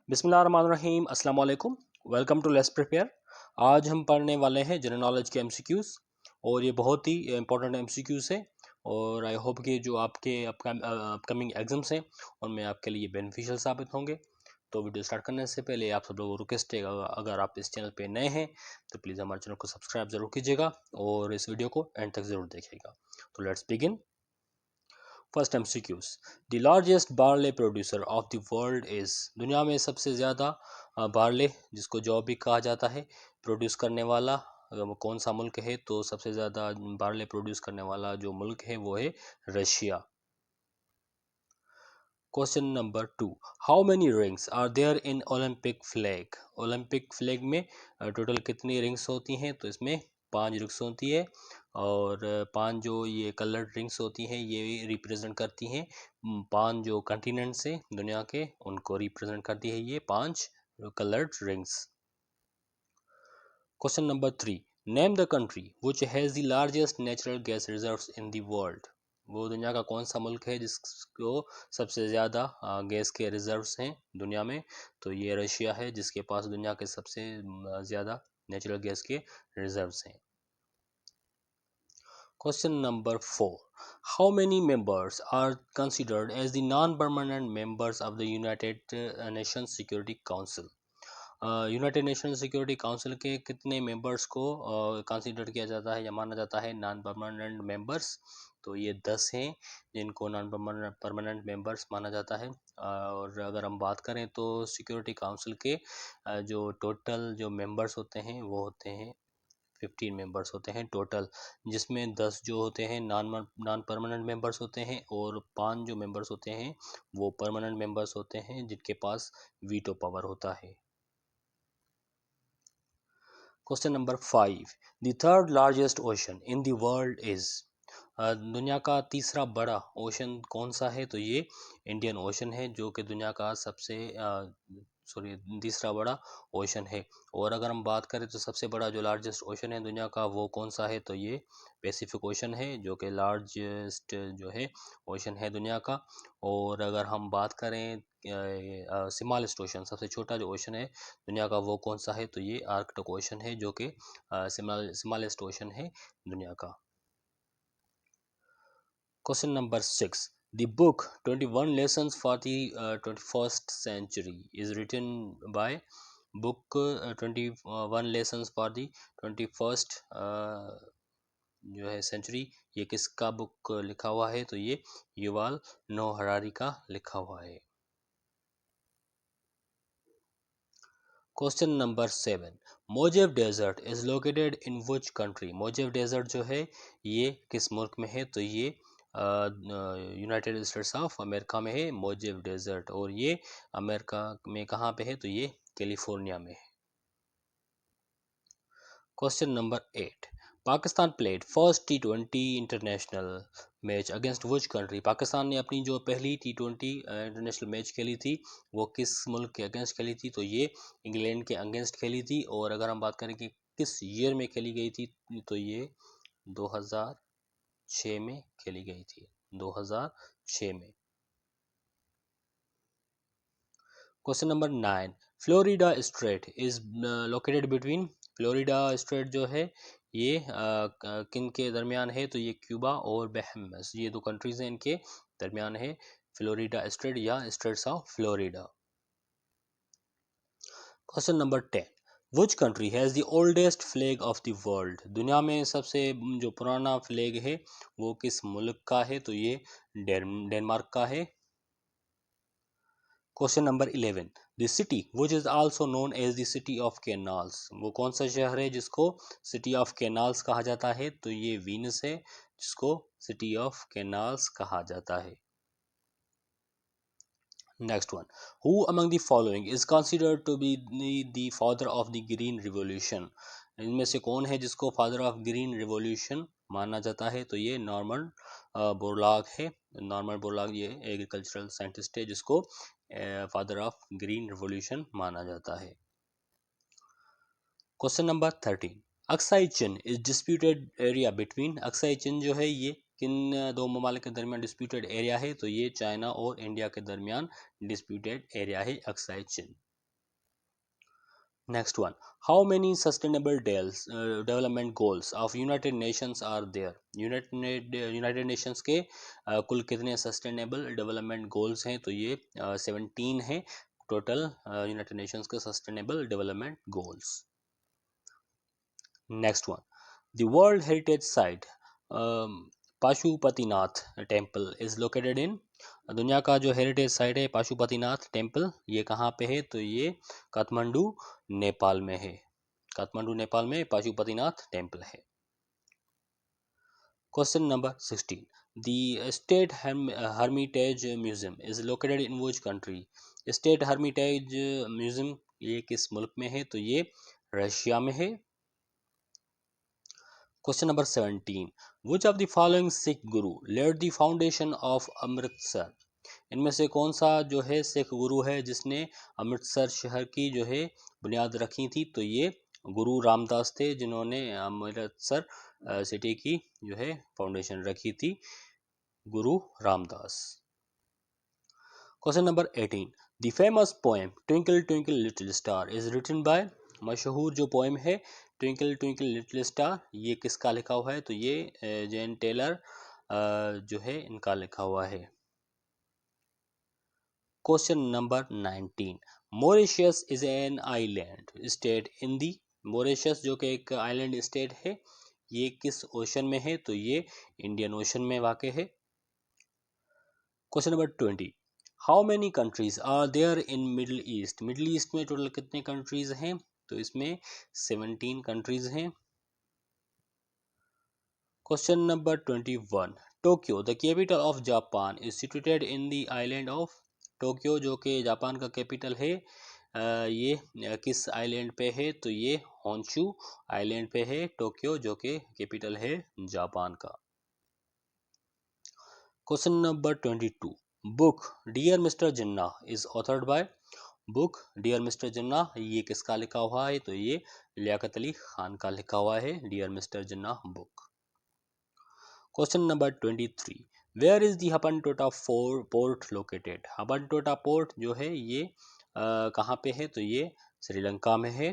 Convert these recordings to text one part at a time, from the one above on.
बिस्मिल्लाहिर्रहमानिर्रहीम अस्सलाम वालेकुम। Welcome to let's prepare. आज हम पढ़ने वाले हैं जनरल नॉलेज के एमसीक्यूज़ और ये बहुत ही इंपॉर्टेंट एमसीक्यूज़ है और आई होप कि जो आपके अपकमिंग एग्जाम्स हैं उनमें आपके लिए बेनिफिशियल साबित होंगे। तो वीडियो स्टार्ट करने से पहले आप सब लोगों को रिक्वेस्ट है, अगर आप इस चैनल पे नए हैं तो प्लीज़ हमारे चैनल को सब्सक्राइब ज़रूर कीजिएगा और इस वीडियो को एंड तक ज़रूर देखिएगा। तो let's begin. First MCQs. The largest barley producer of the world is. दुनिया में सबसे ज़्यादा बार्ले, जिसको जौ भी कहा जाता है, प्रोड्यूस करने वाला वो कौन सा मुल्क है? तो सबसे ज़्यादा बार्ले प्रोड्यूस करने वाला जो मुल्क है वो है Russia. Question number 2। How many rings are there in Olympic flag? Olympic flag में टोटल कितनी रिंग्स होती हैं? तो इसमें 5 रिंग्स होती है और 5 जो ये कलर्ड रिंग्स होती हैं ये रिप्रेजेंट करती हैं 5 जो कंटिनेंट्स हैं दुनिया के, उनको रिप्रेजेंट करती है ये 5 coloured rings. Question number 3। Name the country which has the largest natural gas reserves in the world. वो दुनिया का कौन सा मुल्क है जिसको सबसे ज़्यादा गैस के रिजर्व्स हैं दुनिया में? तो ये रशिया है, जिसके पास दुनिया के सबसे ज़्यादा नेचुरल गैस के रिजर्व्स हैं। Question number 4। How many members are considered as the non permanent members of the United Nations Security Council? United Nation Security Council के कितने मेंबर्स को कंसीडर किया जाता है या माना जाता है नॉन परमानेंट मेंबर्स? तो ये 10 हैं जिनको नॉन परमानेंट मेंबर्स माना जाता है। और अगर हम बात करें तो सिक्योरिटी काउंसिल के जो टोटल जो मेंबर्स होते हैं वो होते हैं 15 मेंबर्स होते हैं टोटल, जिसमें 10 जो होते हैं नॉन परमानेंट मेंबर्स होते हैं और 5 जो मेंबर्स होते हैं वो परमानेंट मेंबर्स होते हैं जिनके पास वीटो पावर होता है। Question number 5। The third largest ocean in the world is. दुनिया का तीसरा बड़ा ओशन कौन सा है? तो ये इंडियन ओशन है, जो कि दुनिया का सबसे सॉरी तीसरा बड़ा ओशन है। और अगर हम बात करें तो सबसे बड़ा जो लार्जेस्ट ओशन है दुनिया का वो कौन सा है? तो ये पैसिफिक ओशन है, जो कि लार्जेस्ट जो है ओशन है दुनिया का। और अगर हम बात करें स्मॉलेस्ट ओशन, सबसे छोटा जो ओशन है दुनिया का वो कौन सा है? तो ये आर्कटिक ओशन है, जो कि स्मॉलेस्ट ओशन है दुनिया का। Question number 6। The book 21 lessons for the 21st century is written by. Book 21 lessons for the 21st जो है सेंचुरी, ये किसका बुक लिखा हुआ है? तो ये युवाल नोह हरारी का लिखा हुआ है। Question number 7। Mojave desert is located in which country? Mojave desert जो है ये किस मुल्क में है? तो ये यूनाइटेड स्टेट्स ऑफ अमेरिका में है मोजेव डेजर्ट, और ये अमेरिका में कहाँ पे है? तो ये कैलिफोर्निया में है। Question number 8। Pakistan played first T20 international match against which country? Pakistan ने अपनी जो पहली T20 इंटरनेशनल मैच खेली थी वो किस मुल्क के अगेंस्ट खेली थी? तो ये इंग्लैंड के अगेंस्ट खेली थी। और अगर हम बात करें कि किस ईयर में खेली गई थी तो ये 2006 में खेली गई थी, 2006 में। Question number 9। Florida straight is located between. Florida straight जो है ये किन के दरमियान है? तो ये क्यूबा और बहमस, ये दो कंट्रीज हैं, इनके दरमियान है फ्लोरिडा स्ट्रेट या straits of Florida. Question number 10। Which country has the oldest flag of the world? दुनिया में सबसे जो पुराना फ्लैग है वो किस मुल्क का है? तो ये डेनमार्क का है। Question number 11। The city which is also known as the city of canals, वो कौन सा शहर है जिसको सिटी ऑफ कैनाल्स कहा जाता है? तो ये वीनस है, जिसको सिटी ऑफ कैनाल्स कहा जाता है। Next one. Who among the following is considered to be the father of the green revolution? इनमें से कौन है जिसको फादर ऑफ ग्रीन रिवॉल्यूशन माना जाता है? तो ये नॉर्मन बोरलॉग है। नॉर्मन बोरलॉग ये एग्रीकल्चरल साइंटिस्ट है जिसको फादर ऑफ ग्रीन रिवॉल्यूशन माना जाता है। Question number 13। Aksai Chin is disputed area between. Aksai Chin जो है ये किन दो ममालिक के दरमियान डिस्प्यूटेड एरिया है? तो ये चाइना और इंडिया के दरमियान डिस्प्यूटेड एरिया है Aksai Chin. Next one, how many sustainable development goals of United Nations are there? United Nations के कुल कितने सस्टेनेबल डेवलपमेंट गोल्स हैं? तो ये 17 हैं टोटल यूनाइटेड नेशंस के sustainable development goals. Next one, the world heritage site Pashupatinath temple is located in? दुनिया का जो हेरिटेज साइट है पाशुपतिनाथ टेम्पल, ये कहाँ पे है? तो ये काठमांडू नेपाल में है। काठमांडू नेपाल में पाशुपतिनाथ टेम्पल है। Question number 16, the state Hermitage museum is located in which country? State Hermitage museum ये किस मुल्क में है? तो ये रशिया में है। Question number 17, which of the following Sikh guru led the foundation of Amritsar? इनमें से कौन सा जो है सिख गुरु है जिसने अमृतसर शहर की जो है बुनियाद रखी थी? तो ये गुरु रामदास थे जिन्होंने अमृतसर सिटी की जो है फाउंडेशन रखी थी, Guru Ramdas. Question number 18, the famous poem twinkle twinkle little star is written by? मशहूर जो पोएम है ट्विंकल ट्विंकल लिटिल स्टार, ये किसका लिखा हुआ है? तो ये जेन टेलर जो है इनका लिखा हुआ है। Question number 19, Mauritius is an island state in the? Mauritius जो कि एक आइलैंड स्टेट है, ये किस ओशन में है? तो ये इंडियन ओशन में वाक़ है। Question number 20, how many countries are there in middle east? Middle east में टोटल कितने कंट्रीज हैं? तो इसमें 17 कंट्रीज हैं। Question number 21, Tokyo the capital of Japan is situated in the island of? Tokyo जो कि जापान का कैपिटल है, ये किस आइलैंड पे है? तो ये होंशु आइलैंड पे है टोक्यो जो कि कैपिटल है जापान का। Question number 22, book dear mister Jinnah is authored by? Book dear mister Jinnah ये किसका लिखा हुआ है? तो ये लियाकत अली खान का लिखा हुआ है dear mister Jinnah book. Question number 23, where is the Hambantota port located? Hambantota port जो है ये कहाँ पे है? तो ये श्रीलंका में है।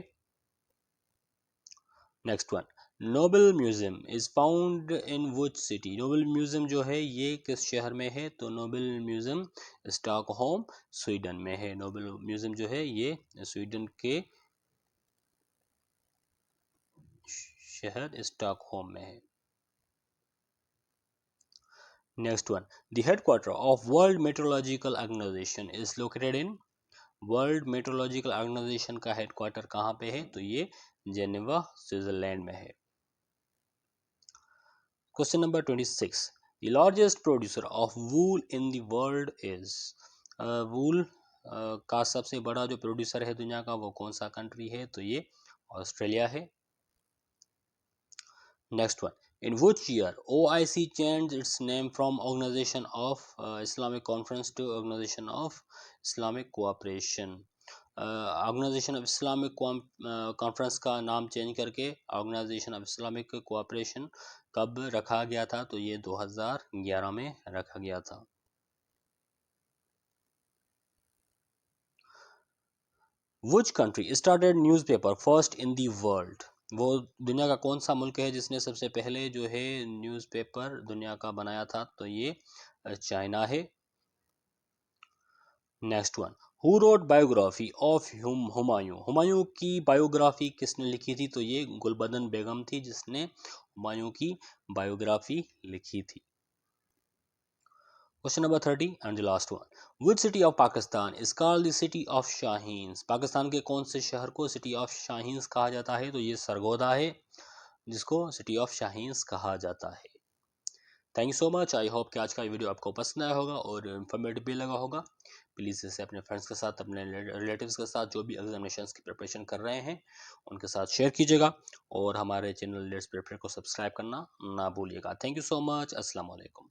Next one, Nobel museum is found in which city? Nobel museum जो है ये किस शहर में है? तो नोबल म्यूजियम स्टॉकहोम स्वीडन में है। नोबल म्यूजियम जो है ये स्वीडन के शहर स्टॉकहोम में है। Next one, the headquarter of world meteorological organization is located in? World meteorological organization का हेडक्वार्टर कहाँ पे है? तो ये जेनेवा स्विट्जरलैंड में है। Question number 26, the largest producer of wool in the world is? Wool का सबसे बड़ा जो प्रोड्यूसर है दुनिया का वो कौन सा कंट्री है? तो ये ऑस्ट्रेलिया है। Next one, in which year OIC change its name from organization of Islamic conference to organization of Islamic cooperation? Organization of Islamic conference का नाम चेंज करके ऑर्गेनाइजेशन ऑफ इस्लामिक कोऑपरेशन कब रखा गया था? तो ये 2011 में रखा गया था। Which country started newspaper first in the world? वो दुनिया का कौन सा मुल्क है जिसने सबसे पहले जो है न्यूज़पेपर दुनिया का बनाया था? तो ये चाइना है। Next one, who wrote biography of Humayun? Humayun की बायोग्राफी किसने लिखी थी? तो ये गुलबदन बेगम थी जिसने हुमायूं की बायोग्राफी लिखी थी। Question number 30 and the last one, which city of Pakistan is called the city of Shaheen's? Pakistan के कौन से शहर को सिटी ऑफ शाहीन्स कहा जाता है? तो ये सरगोदा है जिसको सिटी ऑफ शाहीन्स कहा जाता है। Thank you so much. I hope कि आज का वीडियो आपको पसंद आया होगा और इन्फॉर्मेटिव भी लगा होगा। प्लीज़ इसे अपने फ्रेंड्स के साथ, अपने रिलेटिव्स के साथ जो भी एग्जामिनेशंस की प्रिपरेशन कर रहे हैं उनके साथ शेयर कीजिएगा और हमारे चैनल लेट्स प्रिपेयर को सब्सक्राइब करना ना भूलिएगा। Thank you so much. अस्सलाम वालेकुम।